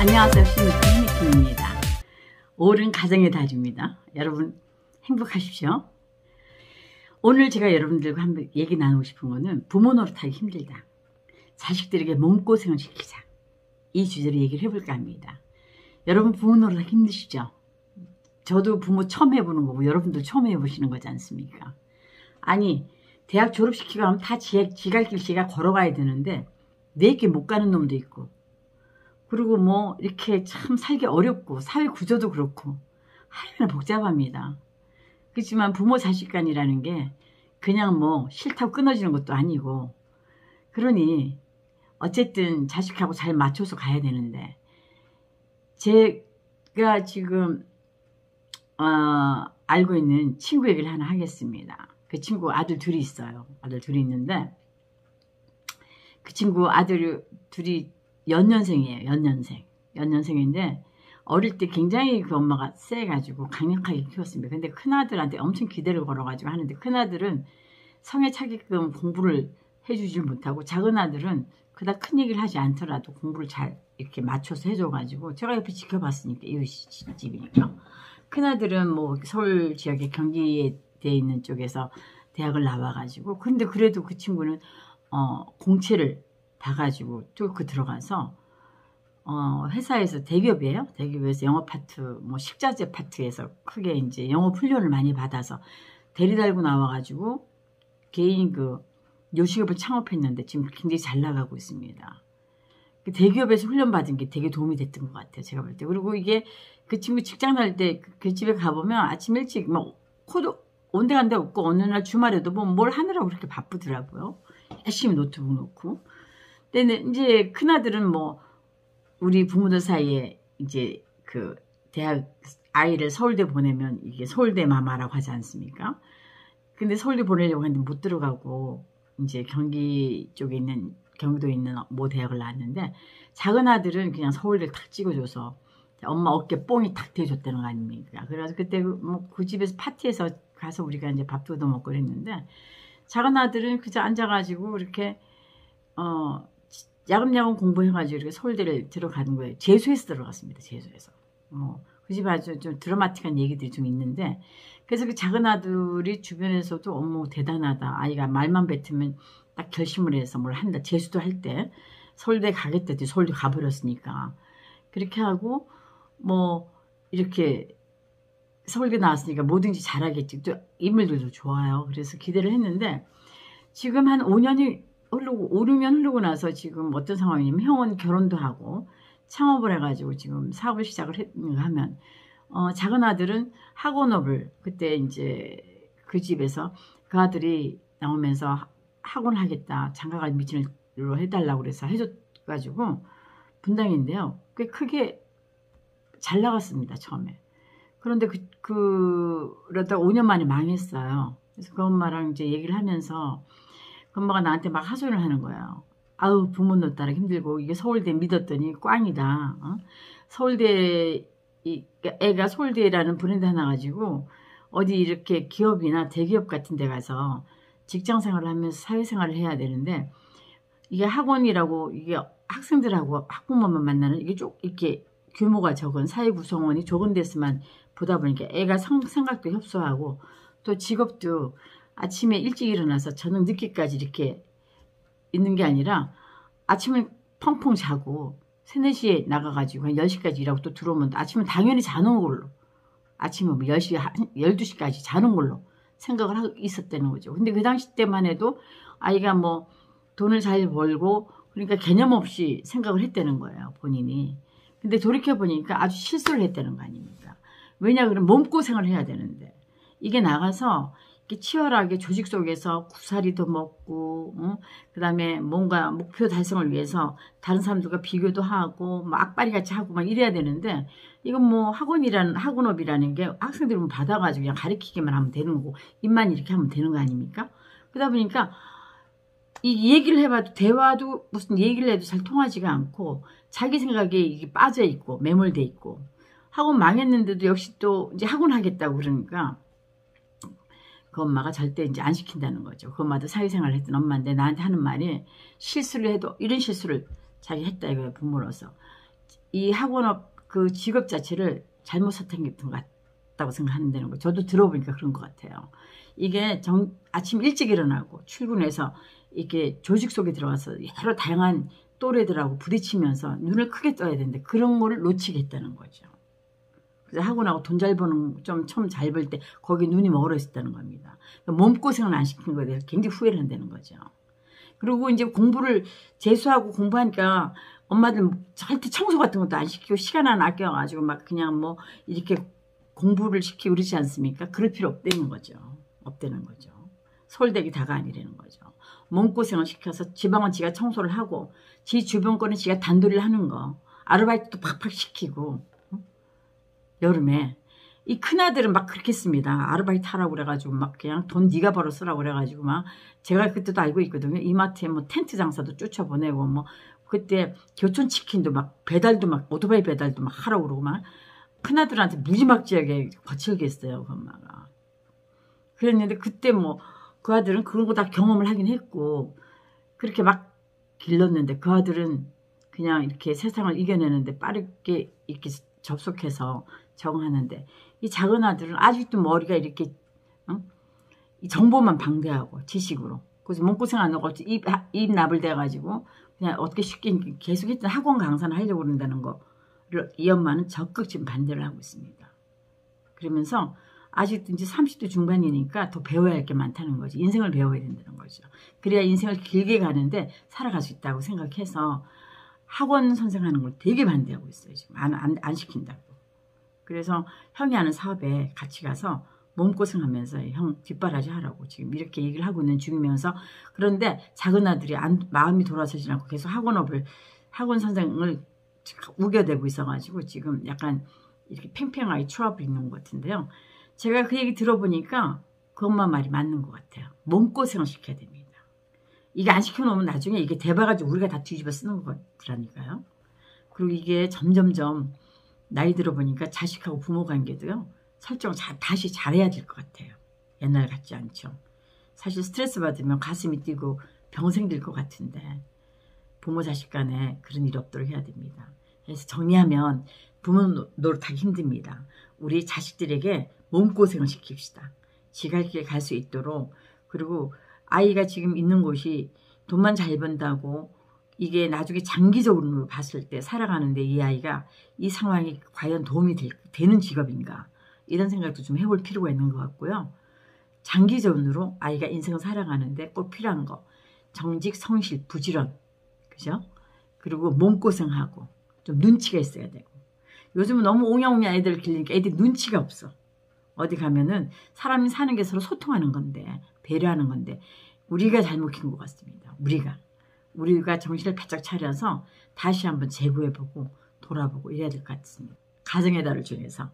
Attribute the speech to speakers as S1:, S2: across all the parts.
S1: 안녕하세요. 신미킴입니다. 5월은 가정의 달입니다. 여러분 행복하십시오. 오늘 제가 여러분들과 한번 얘기 나누고 싶은 거는 부모 노릇하기 힘들다. 자식들에게 몸고생을 시키자. 이 주제로 얘기를 해볼까 합니다. 여러분 부모 노릇하기 힘드시죠? 저도 부모 처음 해보는 거고 여러분도 처음 해보시는 거지 않습니까? 아니 대학 졸업시키고 하면 다 지갈길 지가 걸어가야 되는데 내게 못 가는 놈도 있고 그리고 뭐 이렇게 참 살기 어렵고 사회 구조도 그렇고 하여간 복잡합니다. 그렇지만 부모 자식 간이라는 게 그냥 뭐 싫다고 끊어지는 것도 아니고 그러니 어쨌든 자식하고 잘 맞춰서 가야 되는데 제가 지금 알고 있는 친구 얘기를 하나 하겠습니다. 그 친구 아들 둘이 있어요. 아들 둘이 있는데 그 친구 아들 둘이 연년생이에요. 연년생인데 어릴 때 굉장히 그 엄마가 세가지고 강력하게 키웠습니다. 근데 큰아들한테 엄청 기대를 걸어가지고 하는데 큰아들은 성에 차게끔 공부를 해주질 못하고 작은아들은 그닥 큰 얘기를 하지 않더라도 공부를 잘 이렇게 맞춰서 해줘가지고 제가 옆에 지켜봤으니까 이웃집이니까 큰아들은 뭐 서울 지역에 경기에 돼 있는 쪽에서 대학을 나와가지고 근데 그래도 그 친구는 공채를 봐가지고 뚫고 들어가서 회사에서 대기업이에요. 대기업에서 영어 파트, 뭐 식자재 파트에서 크게 이제 영어 훈련을 많이 받아서 대리 달고 나와가지고 개인 그 요식업을 창업했는데 지금 굉장히 잘 나가고 있습니다. 대기업에서 훈련 받은 게 되게 도움이 됐던 것 같아요. 제가 볼 때. 그리고 이게 그 친구 직장 다닐 때 그 집에 가보면 아침 일찍 뭐 코도 온데간데 없고 어느 날 주말에도 뭐 뭘 하느라고 그렇게 바쁘더라고요. 열심히 노트북 놓고. 근데 이제 큰아들은 뭐 우리 부모들 사이에 이제 그 대학 아이를 서울대 보내면 이게 서울대 마마라고 하지 않습니까? 근데 서울대 보내려고 했는데 못 들어가고 이제 경기 쪽에 있는 경기도에 있는 모 대학을 나왔는데 작은 아들은 그냥 서울대 탁 찍어줘서 엄마 어깨 뽕이 탁 대줬다는 거 아닙니까? 그래서 그때 뭐 그 집에서 파티에서 가서 우리가 이제 밥도 얻어 먹고 그랬는데 작은 아들은 그저 앉아가지고 이렇게 야금야금 공부해가지고 이렇게 서울대를 들어가는 거예요. 재수해서 들어갔습니다. 재수해서. 그 집에 아주 좀 드라마틱한 얘기들이 좀 있는데 그래서 그 작은 아들이 주변에서도 어머 대단하다. 아이가 말만 뱉으면 딱 결심을 해서 뭘 한다. 재수도 할 때 서울대 가겠다. 서울대 가버렸으니까. 그렇게 하고 뭐 이렇게 서울대 나왔으니까 뭐든지 잘하겠지. 또 인물들도 좋아요. 그래서 기대를 했는데 지금 한 5년이 흐르고 5, 6년 흐르고 나서 지금 어떤 상황이냐면 형은 결혼도 하고 창업을 해가지고 지금 사업을 시작을 하면 작은 아들은 학원업을 그때 이제 그 집에서 그 아들이 나오면서 학원 하겠다 장가갈 미친으로 해달라고 그래서 해줘가지고 분당인데요. 꽤 크게 잘 나갔습니다 처음에. 그런데 그러다 5년 만에 망했어요. 그래서 그 엄마랑 이제 얘기를 하면서 그 엄마가 나한테 막 하소연을 하는 거예요. 아우 부모 노릇 따라 힘들고 이게 서울대 믿었더니 꽝이다. 서울대 애가 서울대라는 브랜드 하나 가지고 어디 이렇게 기업이나 대기업 같은 데 가서 직장 생활을 하면서 사회생활을 해야 되는데 이게 학원이라고 이게 학생들하고 학부모만 만나는 이게 좀 이렇게 규모가 적은 사회 구성원이 적은 데서만 보다 보니까 애가 생각도 협소하고 또 직업도 아침에 일찍 일어나서 저녁 늦게까지 이렇게 있는 게 아니라 아침을 펑펑 자고 3, 4시에 나가가지고 한 10시까지 일하고 또 들어오면 아침은 당연히 자는 걸로 아침에 뭐 10시, 12시까지 자는 걸로 생각을 하고 있었다는 거죠. 근데 그 당시 때만 해도 아이가 뭐 돈을 잘 벌고 그러니까 개념 없이 생각을 했다는 거예요. 본인이. 근데 돌이켜보니까 아주 실수를 했다는 거 아닙니까? 왜냐 그러면 몸고생을 해야 되는데 이게 나가서 이렇게 치열하게 조직 속에서 구사리도 먹고 그 다음에 뭔가 목표 달성을 위해서 다른 사람들과 비교도 하고 막 악바리같이 하고 막 이래야 되는데 이건 뭐 학원업이라는 게 학생들은 받아가지고 그냥 가르치기만 하면 되는 거고 입만 이렇게 하면 되는 거 아닙니까? 그러다 보니까 이 얘기를 해봐도 대화도 무슨 얘기를 해도 잘 통하지가 않고 자기 생각에 이게 빠져 있고 매몰돼 있고 학원 망했는데도 역시 또 이제 학원 하겠다고 그러니까 그 엄마가 절대 이제 안 시킨다는 거죠. 그 엄마도 사회생활을 했던 엄마인데 나한테 하는 말이 실수를 해도 이런 실수를 자기 했다 이거예요. 부모로서 이 학원업 그 직업 자체를 잘못 선택했던 것 같다고 생각한다는 거. 저도 들어보니까 그런 것 같아요. 이게 아침 일찍 일어나고 출근해서 이렇게 조직 속에 들어가서 여러 다양한 또래들하고 부딪히면서 눈을 크게 떠야 되는데 그런 거를 놓치겠다는 거죠. 그래서 학원하고 돈 잘 버는 좀 처음 잘 벌 때 거기 눈이 멀어 있었다는 겁니다. 그러니까 몸고생을 안 시킨 거에 대해서 굉장히 후회를 한다는 거죠. 그리고 이제 공부를 재수하고 공부하니까 엄마들 절대 청소 같은 것도 안 시키고 시간 안 아껴가지고 막 그냥 뭐 이렇게 공부를 시키고 그러지 않습니까? 그럴 필요 없다는 거죠. 없다는 거죠. 서울대기 다가 아니라는 거죠. 몸고생을 시켜서 지방은 지가 청소를 하고 지 주변 거는 지가 단돌이를 하는 거. 아르바이트도 팍팍 시키고 여름에 이 큰아들은 막 그렇게 씁니다. 아르바이트 하라고 그래가지고 막 그냥 돈 네가 벌어 쓰라고 그래가지고 막 제가 그때도 알고 있거든요. 이마트에 뭐 텐트 장사도 쫓아보내고 뭐 그때 교촌치킨도 막 배달도 막 오토바이 배달도 막 하라고 그러고 막 큰아들한테 무지막지하게 거칠게 했어요. 그 엄마가. 그랬는데 그때 뭐 그 아들은 그런 거 다 경험을 하긴 했고 그렇게 막 길렀는데 그 아들은 그냥 이렇게 세상을 이겨내는데 빠르게 이렇게 접속해서 적응하는데 이 작은 아들은 아직도 머리가 이렇게 이 정보만 방대하고 지식으로 그래서 몸고생 안 하고 입 나불대가지고 그냥 어떻게 쉽게 계속 했던 학원 강사를 하려고 그런다는 거를 이 엄마는 적극 지금 반대를 하고 있습니다. 그러면서 아직도 이제 30대 중반이니까 더 배워야 할 게 많다는 거지. 인생을 배워야 된다는 거죠. 그래야 인생을 길게 가는데 살아갈 수 있다고 생각해서 학원 선생하는 걸 되게 반대하고 있어요. 지금 안 시킨다고. 그래서 형이 하는 사업에 같이 가서 몸고생하면서 형 뒷바라지 하라고 지금 이렇게 얘기를 하고 있는 중이면서 그런데 작은 아들이 마음이 돌아서지 않고 계속 학원 선생을 우겨대고 있어가지고 지금 약간 이렇게 팽팽하게 추합이 있는 것 같은데요. 제가 그 얘기 들어보니까 그 엄마 말이 맞는 것 같아요. 몸고생을 시켜야 됩니다. 이게 안 시켜놓으면 나중에 이게 대봐가지고 우리가 다 뒤집어 쓰는 것 같더라니까요. 그리고 이게 점점점 나이 들어보니까 자식하고 부모 관계도요. 설정 다시 잘해야 될 것 같아요. 옛날 같지 않죠. 사실 스트레스 받으면 가슴이 뛰고 병생 들 것 같은데 부모 자식 간에 그런 일이 없도록 해야 됩니다. 그래서 정리하면 부모 노릇하기 힘듭니다. 우리 자식들에게 몸고생을 시킵시다. 지갈 길 갈 수 있도록. 그리고 아이가 지금 있는 곳이 돈만 잘 번다고 이게 나중에 장기적으로 봤을 때 살아가는데 이 아이가 이 상황이 과연 도움이 되는 직업인가 이런 생각도 좀 해볼 필요가 있는 것 같고요. 장기적으로 아이가 인생을 살아가는데 꼭 필요한 거 정직, 성실, 부지런 그죠? 그리고 몸고생하고 좀 눈치가 있어야 되고 요즘은 너무 옹야옹야 애들 길리니까 애들이 눈치가 없어. 어디 가면은 사람이 사는 게 서로 소통하는 건데 배려하는 건데 우리가 잘못한 것 같습니다. 우리가 정신을 바짝 차려서 다시 한번 재고해보고 돌아보고 이래야 될 것 같습니다. 가정의 달을 중에서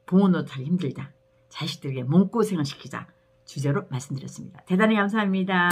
S1: 부모 노릇하기 힘들다. 자식들에게 몸고생을 시키자. 주제로 말씀드렸습니다. 대단히 감사합니다.